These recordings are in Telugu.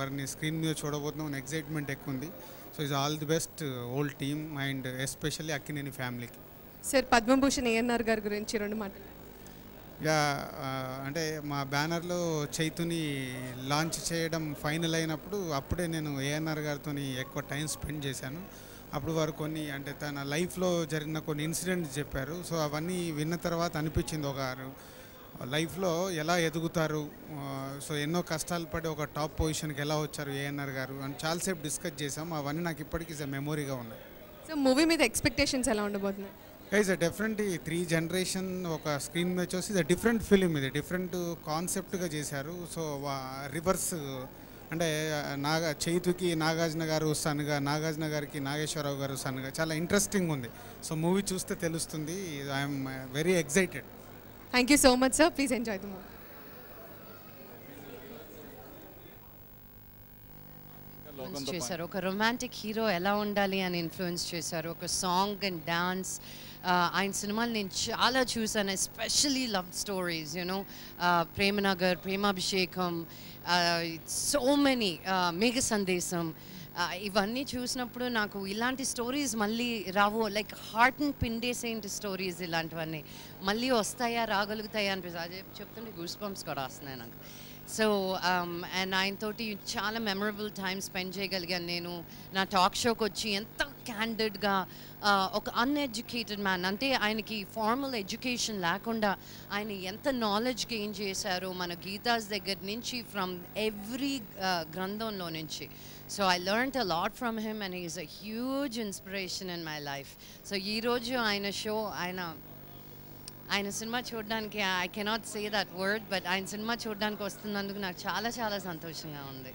గారిని స్క్రీన్ మీద చూడబోతున్నాం అనే ఎక్సైట్మెంట్ ఎక్కువ ఉంది. So is all the best whole team and especially Akkineni ఫ్యామిలీకి. సార్ పద్మభూషణ్ ఏఎన్ఆర్ గారి గురించి 2 మాటలు. యా అంటే మా బ్యానర్లో చైతుని లాంచ్ చేయడం ఫైనల్ అయినప్పుడు అప్పుడే నేను ఏఎన్ఆర్ గారితో ఎక్కువ టైం స్పెండ్ చేశాను. అప్పుడు వారు కొన్ని అంటే తన లైఫ్లో జరిగిన కొన్ని ఇన్సిడెంట్స్ చెప్పారు. సో అవన్నీ విన్న తర్వాత అనిపించింది ఒక లైఫ్లో ఎలా ఎదుగుతారు, సో ఎన్నో కష్టాలు పడి ఒక టాప్ పొజిషన్కి ఎలా వచ్చారు ఏఎన్ఆర్ గారు అని చాలాసేపు డిస్కస్ చేసాం. అవన్నీ నాకు ఇప్పటికీ మెమొరీగా ఉన్నాయి. సో మూవీ మీద ఎక్స్పెక్టేషన్స్ ఎలా ఉండబోతున్నాయి? ఇట్స్ డెఫినెట్లీ 3 జనరేషన్ ఒక స్క్రీన్ మీద చూసి ఇది డిఫరెంట్ ఫిలిం, ఇది డిఫరెంట్ కాన్సెప్ట్గా చేశారు. సో రివర్స్ అంటే చైతుకి నాగార్జున గారు సన్గా, నాగార్జున గారికి నాగేశ్వరరావు గారు సన్గా చాలా ఇంట్రెస్టింగ్ ఉంది. సో మూవీ చూస్తే తెలుస్తుంది. I'm very excited. Thank you so much sir. Please enjoy the movie. చేశారు ఒక రొమాంటిక్ హీరో ఎలా ఉండాలి అని ఇన్ఫ్లుయెన్స్ చేశారు. ఒక సాంగ్ అండ్ డాన్స్ ఆయన సినిమాలు నేను చాలా చూసాను, especially love stories, you know Premanagar, Premabhishekam, so many, Megha Sandesam, ఇవన్నీ చూసినప్పుడు నాకు ఇలాంటి స్టోరీస్ మళ్ళీ రావు, లైక్ హార్ట్ని పిండేసేంటి స్టోరీస్ ఇలాంటివన్నీ మళ్ళీ వస్తాయా, రాగలుగుతాయా అనిపిస్తుంది. అదే చెప్తుంటే గూస్ బంప్స్ కూడా వస్తున్నాయి నాకు. సో అండ్ ఆయనతోటి చాలా మెమరబుల్ టైం స్పెండ్ చేయగలిగాను నేను. నా టాక్ షోకి వచ్చి ఎంత క్యాండిడ్గా ఒక అన్ఎడ్యుకేటెడ్ మ్యాన్, అంటే ఆయనకి ఫార్మల్ ఎడ్యుకేషన్ లేకుండా ఆయన ఎంత నాలెడ్జ్ గెయిన్ చేశారో మన గీతాస్ దగ్గర నుంచి, ఫ్రమ్ ఎవ్రీ గ్రంథంలో నుంచి. So I learned a lot from him and he is a huge inspiration in my life. So ఈరోజు ఆయన షో, ఆయన సినిమా చూడడానికి, I cannot say that word, but ఆయన సినిమా చూడడానికి వస్తున్నందుకు నాకు చాలా చాలా సంతోషంగా ఉంది.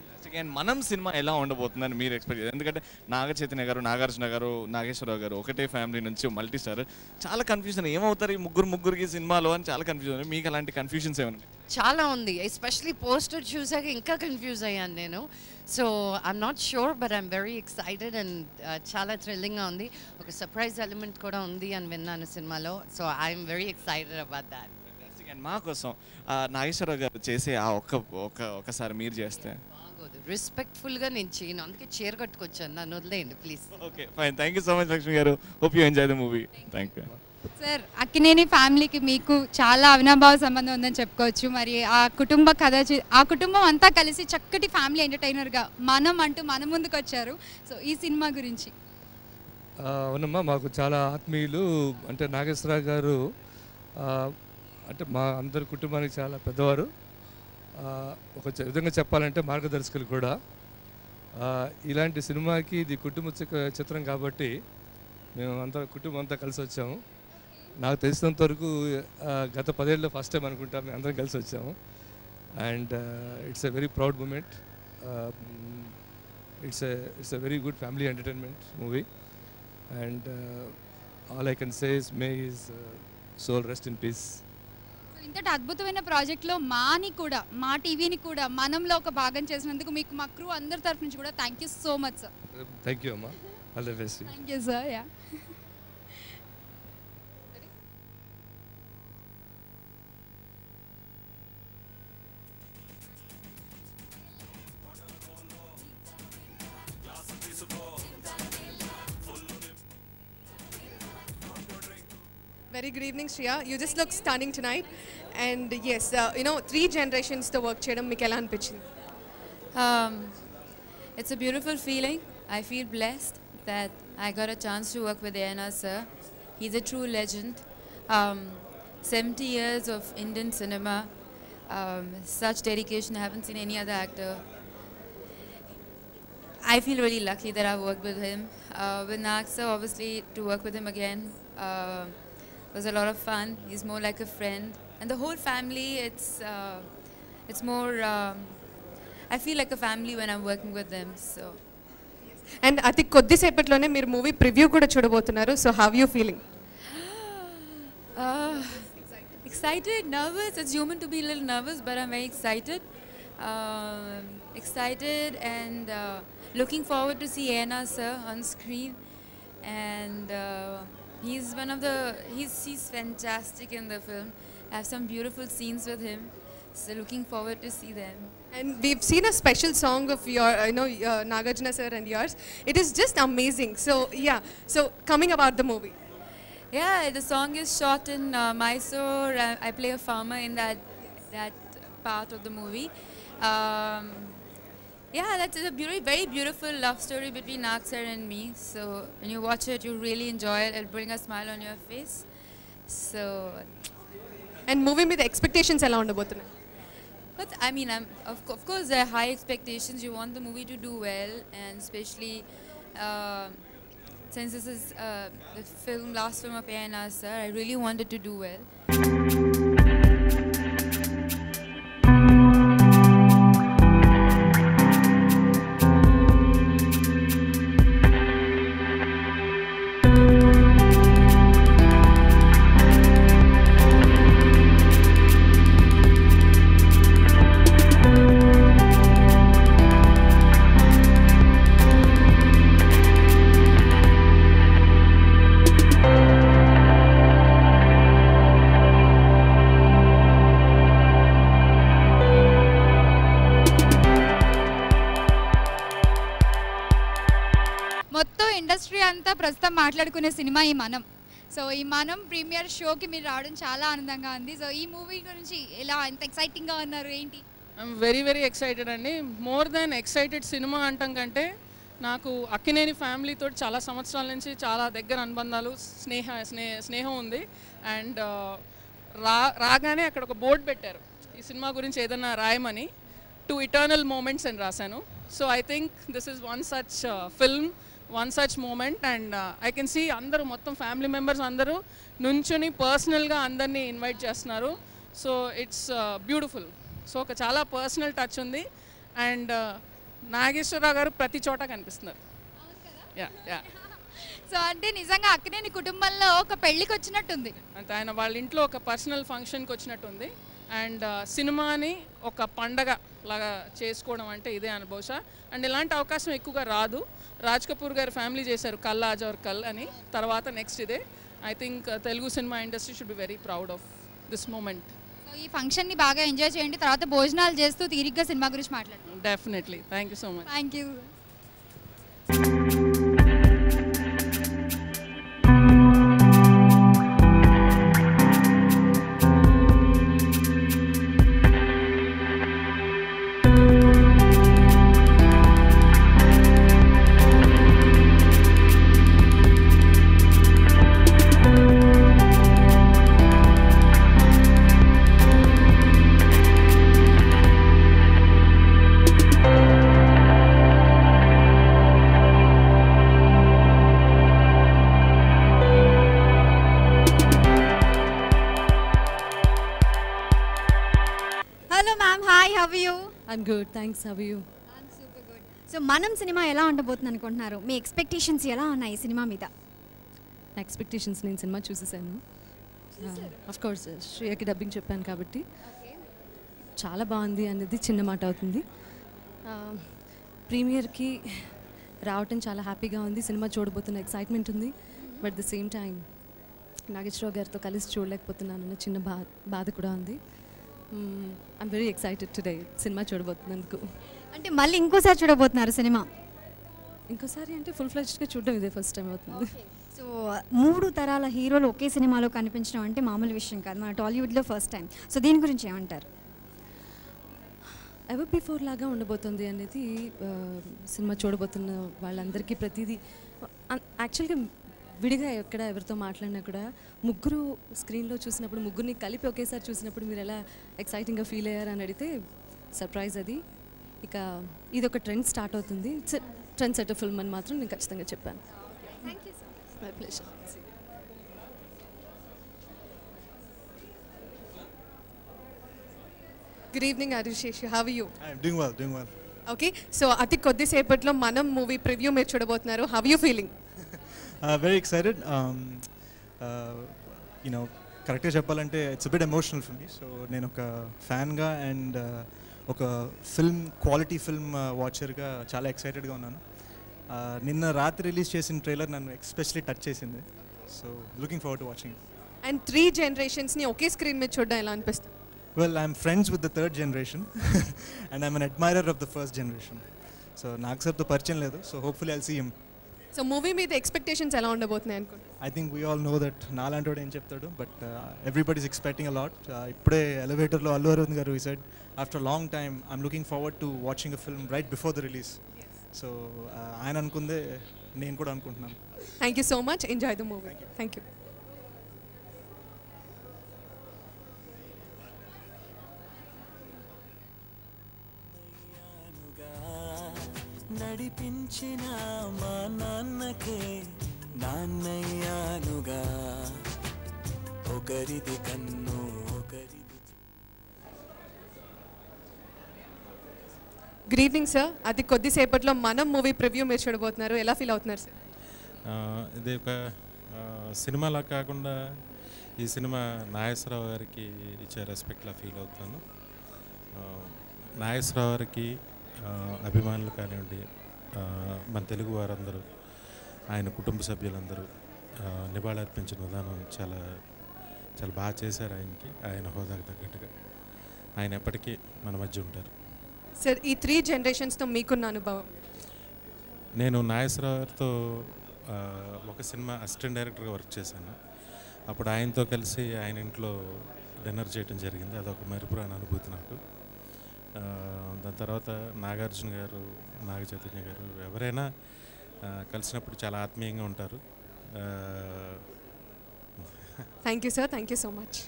మనం సినిమా ఎలా ఉండబోతుందని మీరు ఎక్స్పెక్ట్ చేయాలి? ఎందుకంటే నాగ చైతన్య గారు, నాగార్జున గారు, నాగేశ్వరరావు గారు ఒకటే ఫ్యామిలీ నుంచి మల్టీ స్టార్, చాలా కన్ఫ్యూజన్ ఏమవుతారు ఈ ముగ్గురికి సినిమాలో అని చాలా కన్ఫ్యూజన్. మీకు అలాంటి కన్ఫ్యూజన్స్ ఏమన్నా? చాలా ఉంది, ఎస్పెషలీ పోస్టర్ చూసాక ఇంకా కన్ఫ్యూజ్ అయ్యాను నేను. So I'm not sure, but I'm very excited and చాలా థ్రిల్లింగ్గా ఉంది. ఒక సర్ప్రైజ్ ఎలిమెంట్ కూడా ఉంది అని విన్నాను సినిమాలో. So I'm very excited about that. And మా కోసం నాగేశ్వరరావు గారు చేసే ఆ ఒకసారి మీరు చేస్తే బాగోదు, రెస్పెక్ట్ఫుల్గా నేను చేయను, అందుకే చీర కట్టుకొచ్చాను, నన్ను వదిలేయండి please. Okay fine, thank you so much Lakshmi garu. Hope you enjoy the movie. Thank you sir. Akkineni ఫ్యామిలీకి మీకు చాలా అవినాభావ సంబంధం ఉందని చెప్పుకోవచ్చు. మరి ఆ కుటుంబ కథ, ఆ కుటుంబం అంతా కలిసి చక్కటి ఫ్యామిలీ ఎంటర్టైనర్గా మన ముందుకు వచ్చారు. సో ఈ సినిమా గురించి? అవునమ్మా, మాకు చాలా ఆత్మీయులు. అంటే నాగేశ్వరరావు గారు అంటే మా అందరి కుటుంబానికి చాలా పెద్దవారు. ఒక విధంగా చెప్పాలంటే మార్గదర్శకులు కూడా. ఇలాంటి సినిమాకి ఇది కుటుంబ చిత్రం కాబట్టి మేము కుటుంబం అంతా కలిసి వచ్చాము. నాకు తెలిసినంత వరకు గత 10 ఏళ్ళలో ఫస్ట్ టైం అనుకుంటా మేము అందరం కలిసి వచ్చాము. And it's a very proud moment. It's a very good family entertainment movie. And all I can say is may his soul rest in peace. ఇంతటి అద్భుతమైన ప్రాజెక్ట్లో మా టీవీని కూడా మనంలో ఒక భాగం చేసినందుకు మీకు మా క్రూ అందరి తరఫు నుంచి కూడా thank you so much sir. Thank you అమ్మా. All the best. Thank you sir. Yeah Very good evening, Shriya. You just look stunning tonight. And yes, 3 generations to work cheyadam meeku ela anpichindi? It's a beautiful feeling. I feel blessed that I got a chance to work with A.N.R. sir. He's a true legend. 70 years of Indian cinema. Such dedication, I haven't seen any other actor. I feel really lucky that I've worked with him. With Nag sir, obviously, to work with him again was a lot of fun. He's more like a friend. And the whole family, it's more, I feel like a family when I'm working with them. So. And ati koddi sepatlone meer movie preview kuda chudabotunnaru. So how are you feeling? Excited, nervous. It's human to be a little nervous, but I'm very excited. Excited and looking forward to see A.N.R. sir on screen. And he's he's fantastic in the film. I have some beautiful scenes with him. So looking forward to see them. And we've seen a special song of your, Nagarjuna sir and yours. It is just amazing. So yeah, so coming about the movie. Yeah, the song is shot in Mysore. I play a farmer in that part of the movie. Yeah, that's a very beautiful love story between Nag sir and me. So when you watch it, you really enjoy it. It'll bring a smile on your face. So, And movie with expectations ela undabothunnayi. but I mean, of course there are high expectations. You want the movie to do well, and especially since this is the last film of A.N.R. sir, I really wanted to do well. మొత్తం ఇండస్ట్రీ అంతా ప్రస్తుతం మాట్లాడుకునే సినిమా ఈ మనం. సో ఈ మనం ప్రీమియర్ షోకి మీరు రావడం చాలా ఆనందంగా ఉంది. సో ఈ మూవీ గురించి ఎలా ఎంత ఎక్సైటింగ్గా ఉన్నారు ఏంటి? ఐఎమ్ వెరీ ఎక్సైటెడ్ అండి. మోర్ దాన్ ఎక్సైటెడ్ సినిమా అంటాం కంటే నాకు అక్కినేని ఫ్యామిలీతో చాలా సంవత్సరాల నుంచి చాలా దగ్గర అనుబంధాలు స్నేహం ఉంది. అండ్ రాగానే అక్కడ ఒక బోర్డు పెట్టారు ఈ సినిమా గురించి ఏదన్నా రాయమని, 2 eternal moments అని రాశాను. So I think this is one such film, one such moment. And I can see అందరూ మొత్తం ఫ్యామిలీ మెంబర్స్ అందరూ నుంచుని పర్సనల్గా అందరినీ ఇన్వైట్ చేస్తున్నారు. So it's beautiful. సో ఒక చాలా పర్సనల్ టచ్ ఉంది. అండ్ నాగేశ్వరరావు గారు ప్రతి చోట కనిపిస్తున్నారు. యా సో అంటే నిజంగా అక్కినేని కుటుంబంలో ఒక పెళ్ళికి వచ్చినట్టుంది. అంటే ఆయన వాళ్ళ ఇంట్లో ఒక పర్సనల్ ఫంక్షన్కి వచ్చినట్టుంది. అండ్ సినిమాని ఒక పండగ లాగా చేసుకోవడం అంటే ఇదే అని బహుశా. అండ్ ఇలాంటి అవకాశం ఎక్కువగా రాదు. రాజ్ కపూర్ గారు ఫ్యామిలీ చేశారు కల్ ఆజ్ ఔర్ కల్ అని, తర్వాత నెక్స్ట్ ఇదే. I think Telugu cinema industry should be very proud of this moment. So ఈ ఫంక్షన్ని బాగా ఎంజాయ్ చేయండి, తర్వాత భోజనాలు చేస్తూ తీరిగ్గా సినిమా గురించి మాట్లాడండి. Definitely. Thank you so much. Thank you. I'm good, thanks. How are you? I'm super good. So మనం సినిమా ఎలా ఉండబోతుంది అనుకుంటున్నారు? మీ ఎక్స్పెక్టేషన్స్ ఎలా ఉన్నాయి సినిమా మీద? నా ఎక్స్పెక్టేషన్స్ నేను సినిమా చూసేసాను. ఆఫ్ కోర్స్ శ్రేయకి డబ్బింగ్ చెప్పాను కాబట్టి చాలా బాగుంది అనేది చిన్న మాట అవుతుంది. ప్రీమియర్కి రావటం చాలా హ్యాపీగా ఉంది. సినిమా చూడబోతున్న ఎక్సైట్మెంట్ ఉంది. But the same time Nageswara Rao గారితో కలిసి చూడలేకపోతున్నాను అన్న చిన్న బాధ కూడా ఉంది. I'm very excited today cinema చూడబోతున్నందుకు. అంటే మళ్ళీ ఇంకోసారి చూడబోతున్నారు సినిమా? ఇంకోసారి అంటే ఫుల్ ఫ్లెడ్జ్డ్గా చూడడం ఇదే ఫస్ట్ టైం అవుతుంది. సో 3 తరాల హీరోలు ఒకే సినిమాలో కనిపించడం అంటే మామూలు విషయం కాదు, మన టాలీవుడ్లో ఫస్ట్ టైం. సో దీని గురించి ఏమంటారు? ఎవర్ బిఫోర్ లాగా ఉండబోతుంది అనేది సినిమా చూడబోతున్న వాళ్ళందరికీ ప్రతిదీ. యాక్చువల్గా విడిగా ఎక్కడ ఎవరితో మాట్లాడినా కూడా ముగ్గురు స్క్రీన్లో చూసినప్పుడు, ముగ్గురిని కలిపి ఒకేసారి చూసినప్పుడు మీరు ఎలా ఎక్సైటింగ్గా ఫీల్ అయ్యారు అని అడిగితే సర్ప్రైజ్ అది. ఇక ఇది ఒక ట్రెండ్ స్టార్ట్ అవుతుంది. ఇట్స్ ట్రెండ్ సెటర్ ఫిల్మ్ అని మాత్రం నేను ఖచ్చితంగా చెప్పాను. Thank you so much. My pleasure. Good evening, Arishesh. How are you? I'm doing well, doing well. Okay, so అతి కొద్దిసేపట్లో మనం మూవీ ప్రివ్యూ మీరు చూడబోతున్నారు. How are you feeling? Very excited. కరెక్ట్గా చెప్పాలంటే it's bit emotional for me. So నేను ఒక ఫ్యాన్గా అండ్ ఒక క్వాలిటీ ఫిల్మ్ వాచర్గా చాలా ఎక్సైటెడ్గా ఉన్నాను. నిన్న రాత్రి రిలీజ్ చేసిన ట్రైలర్ నన్ను ఎస్పెషలీ టచ్ చేసింది. So looking forward to watching. And 3 జనరేషన్స్ని ఒకే స్క్రీన్ మీద చూడడం ఎలా అనిపిస్తుంది? Well, I'm friends with the third generation and I'm an admirer of the first generation. So నాకు సార్తో పరిచయం లేదు, so hopefully I'll see him. So movie మీద ఎక్స్పెక్టేషన్స్ ఎలా ఉండబోతున్నాయి అనుకుంటా? I think we all know that నాలాంటి ఏం చెప్తాడు, but everybody's expecting a lot. ఇప్పుడే ఎలివేటర్లో అల్లు అరవింద్ గారు he said after a long time I'm looking forward to watching a film right before the release. So ఆయన అనుకుందే నేను కూడా అనుకుంటున్నాను. Thank you so much, enjoy the movie. Thank you. నడిపించిన మా నాన్నకే నాన్నయ్యానుగా, ఒకరిది కన్ను ఒకరిది. Good evening sir. అది కొద్దిసేపట్లో మనం మూవీ ప్రివ్యూ మీరు చూడబోతున్నారు. ఎలా ఫీల్ అవుతున్నారు సార్? ఇది ఒక సినిమాలా కాకుండా ఈ సినిమా నాగేశ్వరరావు గారికి ఇచ్చే రెస్పెక్ట్లా ఫీల్ అవుతాను. నాగేశ్వరరావు గారికి అభిమానులు కానివ్వండి, మన తెలుగు వారందరూ, ఆయన కుటుంబ సభ్యులందరూ నివాళులర్పించిన విధానం చాలా చాలా బాగా చేశారు. ఆయనకి ఆయన హోదాకు తగ్గట్టుగా ఆయన ఎప్పటికీ మన మధ్య ఉంటారు. సార్, ఈ 3 జనరేషన్స్తో మీకున్న అనుభవం? నేను నాగేశ్వరరావు గారితో ఒక సినిమా అసిస్టెంట్ డైరెక్టర్గా వర్క్ చేశాను. అప్పుడు ఆయనతో కలిసి ఆయన ఇంట్లో డిన్నర్ చేయడం జరిగింది. అదొక మరిపురాని అనుభూతి నాకు. దాని తర్వాత నాగార్జున గారు, నాగ చైతన్య గారు ఎవరైనా కలిసినప్పుడు చాలా ఆత్మీయంగా ఉంటారు. Thank you sir, thank you so much.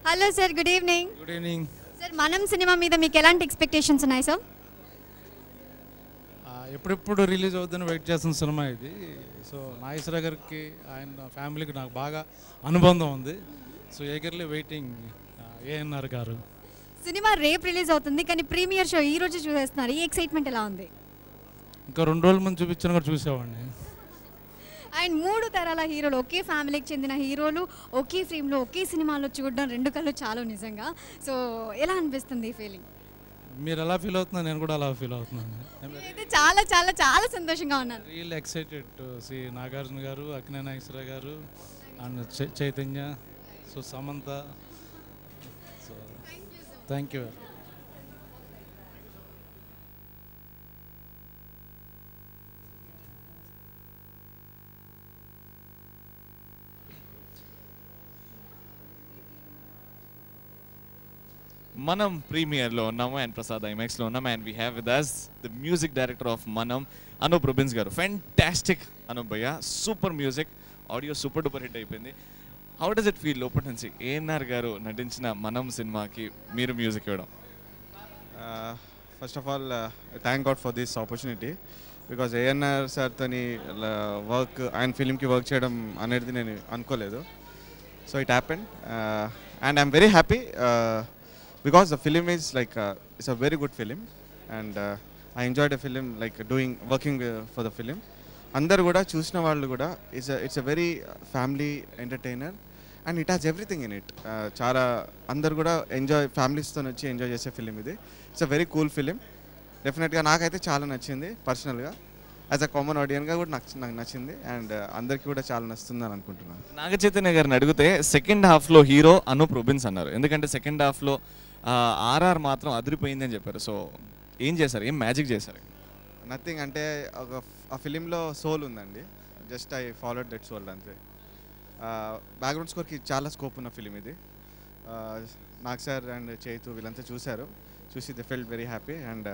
Hello sir, good evening. Good evening sir, మనం సినిమా మీద మీకు ఎలాంటి ఎక్స్పెక్టేషన్స్ ఉన్నాయి సార్? ఎప్పుడెప్పుడు రిలీజ్ అవుతుందని వెయిట్ చేస్తున్న సినిమా ఇది. సో నాగేశ్వరరావు గారికి ఆయన ఫ్యామిలీకి నాకు బాగా అనుబంధం ఉంది. సో ఎగర్లీ వెయిటింగ్ ఏఎన్ఆర్ గారు. సినిమా రేపు రిలీజ్ అవుతుంది, కానీ ప్రీమియర్ షో ఈ రోజు చూసేస్తున్నారు. ఈ ఎక్సైట్మెంట్ ఎలా ఉంది? ఇంకా 2 రోజుల ముందు చూపించిన కూడా చూసేవాడిని. అండ్ 3 తరాల హీరోలు, ఒకే ఫ్యామిలీకి చెందిన హీరోలు ఒకే ఫ్రేమ్లో ఒకే సినిమాలో చూడడం 2 కళ్ళు చాలు నిజంగా. సో ఎలా అనిపిస్తుంది ఈ ఫీలింగ్? మీరు ఎలా ఫీల్ అవుతున్నారు, నేను కూడా అలా ఫీల్ అవుతున్నాను. అయితే చాలా చాలా చాలా సంతోషంగా ఉన్నాను. Real excited to see Nagarjuna garu, Akkineni Nageswararao garu and Chaitanya, so Samantha. So thank you. మనం ప్రీమియర్లో ఉన్నాము అండ్ ప్రసాద్ ఐమాక్స్లో ఉన్నాము and we have with us the music director of Manam, Anoop Rubens garu. Fantastic Anoop భయ్య, super music, audio super duper hit అయిపోయింది. హౌ డస్ ఇట్ ఫీల్ లోపటి నుంచి ఏఎన్ఆర్ గారు నటించిన మనం సినిమాకి మీరు మ్యూజిక్ ఇవ్వడం? First of all thank god for this opportunity, because ANR సార్తోని వర్క్, ఆయన ఫిలింకి వర్క్ చేయడం అనేది నేను అనుకోలేదు. So it happened and I'm very happy because the film is like it's a very good film and I enjoyed the film, like working for the film. Andaru kuda chusina vallu kuda it's a very family entertainer and it has everything in it. Chaala andaru kuda enjoy, families tho nachi enjoy chese film idi. It's a very cool film. Definitely ga nakaithe chaala nachindi personal ga, as a common audience ga kuda నాకు నచ్చింది అండ్ అందరికీ కూడా చాలా నచ్చుతుందని అనుకుంటున్నాను. నాగ చైతన్య గారిని అడిగితే సెకండ్ హాఫ్లో హీరో అనూప్ రూబెన్స్ అన్నారు, ఎందుకంటే సెకండ్ హాఫ్లో ఆర్ఆర్ మాత్రం అదిరిపోయింది అని చెప్పారు. సో ఏం చేశారు, ఏం మ్యాజిక్ చేశారు? నథింగ్, అంటే ఆ ఫిలింలో సోల్ ఉందండి. Just I followed that soul అంతే. బ్యాక్గ్రౌండ్ స్కోర్కి చాలా స్కోప్ ఉన్న ఫిలిం ఇది. నాగ్ సార్ అండ్ చైతు వీళ్ళంతా చూసి they felt very happy and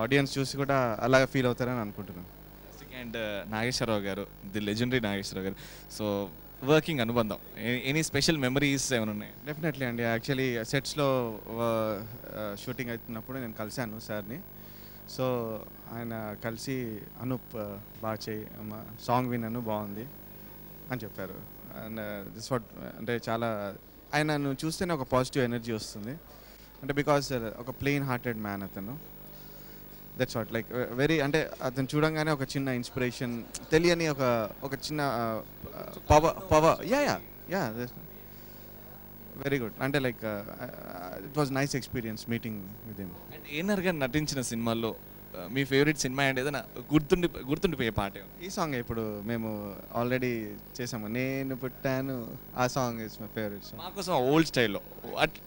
audience చూసి కూడా అలాగే ఫీల్ అవుతారని అనుకుంటున్నాను. అండ్ నాగేశ్వరరావు గారు, ది లెజెండరీ నాగేశ్వరరావు గారు, సో వర్కింగ్ అనుబంధం, ఎనీ స్పెషల్ మెమరీస్ ఏమైనా ఉన్నాయి? డెఫినెట్లీ అండి. యాక్చువల్లీ సెట్స్లో షూటింగ్ అవుతున్నప్పుడు నేను కలిశాను సార్ని. సో ఆయన కలిసి అనూప్ బాగా చేయి, సాంగ్ విన్నాను బాగుంది అని చెప్పారు. అండ్ దిస్ వాట్ అంటే చాలా ఆయనను చూస్తేనే ఒక పాజిటివ్ ఎనర్జీ వస్తుంది. అంటే బికాజ్ ఒక ప్లెయిన్ హార్టెడ్ మ్యాన్ అతను. దట్స్ వాట్ లైక్ వెరీ, అంటే అతను చూడంగానే ఒక చిన్న ఇన్స్పిరేషన్, తెలియని ఒక చిన్న పవర్ యా వెరీ గుడ్. అంటే like it was nice experience meeting with him. And ANR గారు నటించిన సినిమాల్లో మీ ఫేవరెట్ సినిమా అండి, ఏదైనా గుర్తుండిపోయే పాట ఏమన్నా? ఈ సాంగ్ ఇప్పుడు మేము ఆల్రెడీ చేసాము, నేను పుట్టాను. ఆ song is my favourite song. మాకోసం ఓల్డ్ స్టైల్లో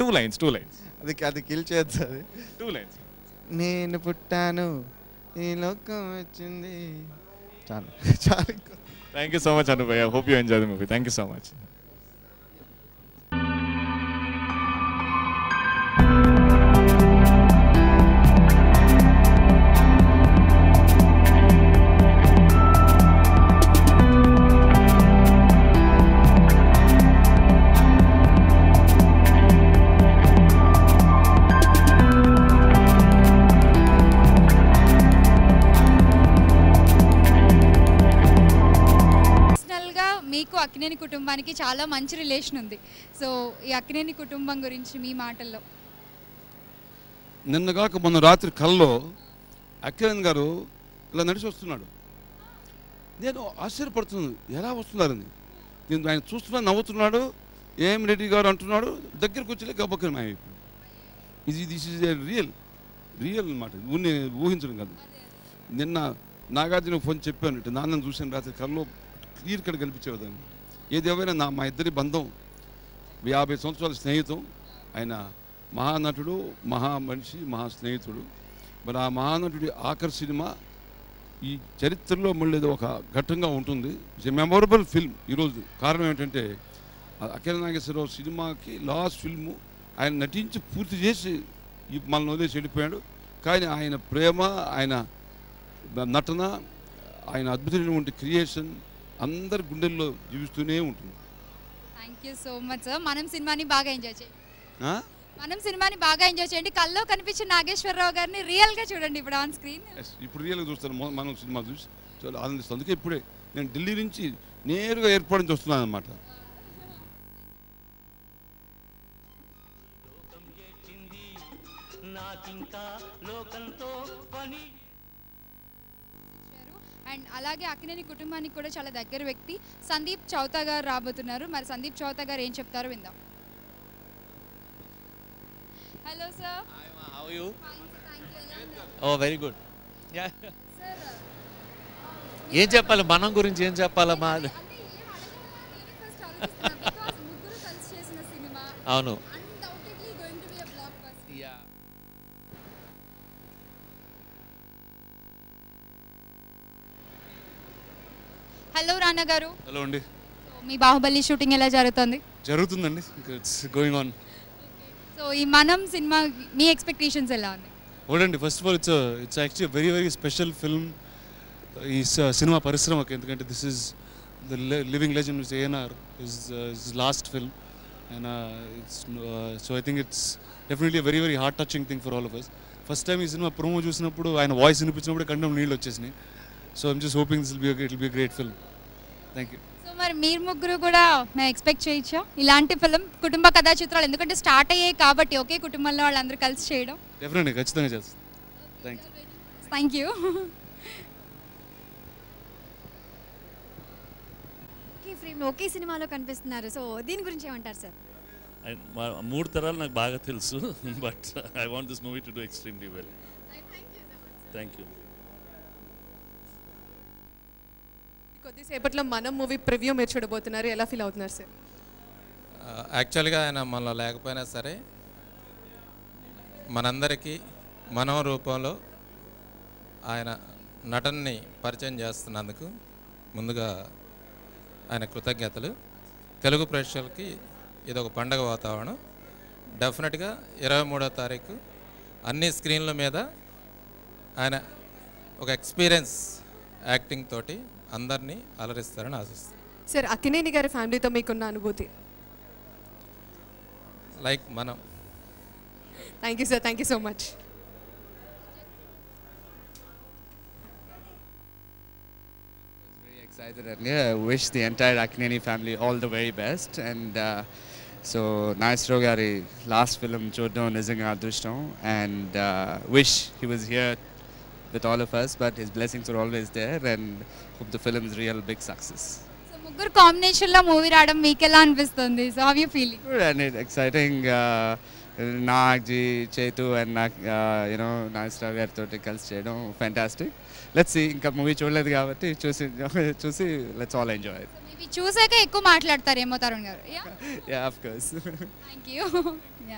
2 లైన్స్ అది కిల్ చేయొచ్చు. అది 2 లైన్స్. నేను పుట్టాను ఈ లోకం వచ్చింది. చాలు చాలు. థ్యాంక్ యూ సో మచ్ అనుభయ్. I hope you enjoy the movie. Thank you so much. మీకు అక్కినేని కుటుంబానికి చాలా మంచి రిలేషన్ ఉంది. సో ఈ అక్కినేని కుటుంబం గురించి మీ మాటల్లో. నిన్నగాక మొన్న రాత్రి కల్లో అక్కినేని గారు ఇలా నడిచి వస్తున్నాడు. నేను ఆశ్చర్యపడుతున్నాను, ఎలా వస్తున్నారని. నేను ఆయన చూస్తున్నా, నవ్వుతున్నాడు. ఏం రెడ్డి గారు అంటున్నాడు, దగ్గరికి వచ్చి గబ్బక్కన మాయమైపోయాడు. దిస్ ఈజ్ రియల్ అనమాట, ఊహించడం కాదు. నిన్న నాగార్జున ఫోన్ చెప్పాను, నాన్నని చూసాను రాత్రి కల్లో క్లియర్ కట్ కనిపించేదాన్ని. ఏదేమైనా మా ఇద్దరి బంధం 50 సంవత్సరాల స్నేహితం. ఆయన మహానటుడు, మహా మనిషి, మహా స్నేహితుడు. మరి ఆ మహానటుడి ఆఖరి సినిమా ఈ చరిత్రలో మళ్ళీ ఒక ఘట్టంగా ఉంటుంది. ఇట్స్ ఎ మెమొరబుల్ ఫిల్మ్ ఈరోజు. కారణం ఏంటంటే అఖిల నాగేశ్వరరావు సినిమాకి లాస్ట్ ఫిల్ము ఆయన నటించి పూర్తి చేసి మనల్ని వదిలేసి వెళ్ళిపోయాడు. కానీ ఆయన ప్రేమ, ఆయన నటన, ఆయన అద్భుతమైనటువంటి క్రియేషన్ అందరి గుండెల్లో జీవిస్తూనే ఉంటుంది. Thank you so much sir. మనం సినిమాని బాగా ఎంజాయ్ చేయండి. కల్లో కనిపించిన నాగేశ్వరరావు గారిని రియల్గా చూడండి ఇప్పుడు ఆన్ స్క్రీన్. ఇప్పుడు రియల్గా చూస్తాను, మనం సినిమా చూసి చాలా ఆనందిస్తాను. అందుకే ఇప్పుడే నేను ఢిల్లీ నుంచి నేరుగా ఎయిర్పోర్ట్ నుంచి వస్తున్నాను అనమాట. అండ్ అలాగే అక్కినేని కుటుంబానికి కూడా చాలా దగ్గర వ్యక్తి సందీప్ చౌతా గారు రాబోతున్నారు. మరి సందీప్ చౌతా గారు ఏం చెప్తారో విందాం. Hello sir. How are you? Oh, very good. Yeah. ఏం చెప్పాలి, మనం గురించి ఏం చెప్పాలా? మా అవును. హలో రానా గారు. హలో అండి. మీ బాహుబలి షూటింగ్ ఎలా జరుగుతుందండి. It's going on. సో ఈ మనం సినిమా మీ ఎక్స్పెక్టేషన్స్ ఎలా ఉన్నాయి? చూడండి, first of all it's actually very very special film ఈ సినిమా పరిశ్రమకి. ఎందుకంటే this is the living legend mister ANR is last film and so I think it's definitely very very heart touching thing for all of us. First time ఈ సినిమా ప్రోమో చూసినప్పుడు, ఆయన వాయిస్ వినిపించినప్పుడు కంటే నీళ్ళు వచ్చేసినాయి. So I'm just hoping it will be great film. Thank you. So మరి మీరు ముగ్గురు కూడా మేము ఎక్స్పెక్ట్ చేయొచ్చా ఇలాంటి ఫిల్మ్, కుటుంబ కథా చిత్రాలు? ఎందుకంటే స్టార్ట్ అయ్యాయి కాబట్టి ఒకే కుటుంబంలో వాళ్ళందరూ కలిసి చేయడం. డెఫినెట్లీ, ఖచ్చితంగా చేస్తాను. Thank you. Thank you. ఒకే ఫ్రేమ్లో ఒకే సినిమాలో కనిపిస్తున్నారు. సో దీని గురించి ఏమంటారు సార్? 3 తరాలు నాకు బాగా తెలుసు, but I want this movie to do extremely well. Thank you. కొద్దిసేపట్లో మనం మూవీ ప్రివ్యూ మీరు చూడబోతున్నారు, ఎలా ఫీల్ అవుతున్నారు సార్? యాక్చువల్గా ఆయన మనలో లేకపోయినా సరే మనందరికీ మనో రూపంలో ఆయన నటనని పరిచయం చేస్తున్నందుకు ముందుగా ఆయన కృతజ్ఞతలు. తెలుగు ప్రేక్షకులకి ఇది ఒక పండగ వాతావరణం. డెఫినెట్గా 23వ తారీఖు అన్ని స్క్రీన్ల మీద ఆయన ఒక ఎక్స్పీరియన్స్ యాక్టింగ్ తోటి అందరినీ అలరిస్తారని ఆశిస్తాను. సార్, అక్కినేని గారి ఫ్యామిలీతో మీకున్న అనుభూతి? లైక్ మనం. Thank you sir, thank you so much. Very excited and I wish the entire Akkineni family all the very best. And so Nageswara Gari last film చూడడం నిజంగా అదృష్టం, and wish he was here with all of us, but his blessings are always there, and hope the film is real big success. So ముగ్గురు కాంబినేషన్లో మూవీ రావడం మీకు ఎలా అనిపిస్తుంది? So how you feeling? Good and exciting. నాగ్జీ చేతు అండ్ నాకు యూనో నాగేశ్వరరావు గారితో కలిసి చేయడం ఫ్యాంటాస్టిక్. లెట్స్ సీ, ఇంకా మూవీ చూడలేదు కాబట్టి చూసి లెట్స్ ఆల్ ఎంజాయ్. ఇవి చూసాక ఎక్కువ మాట్లాడతారేమో తరుణ్ గారు. Yeah of course. Thank you. Yeah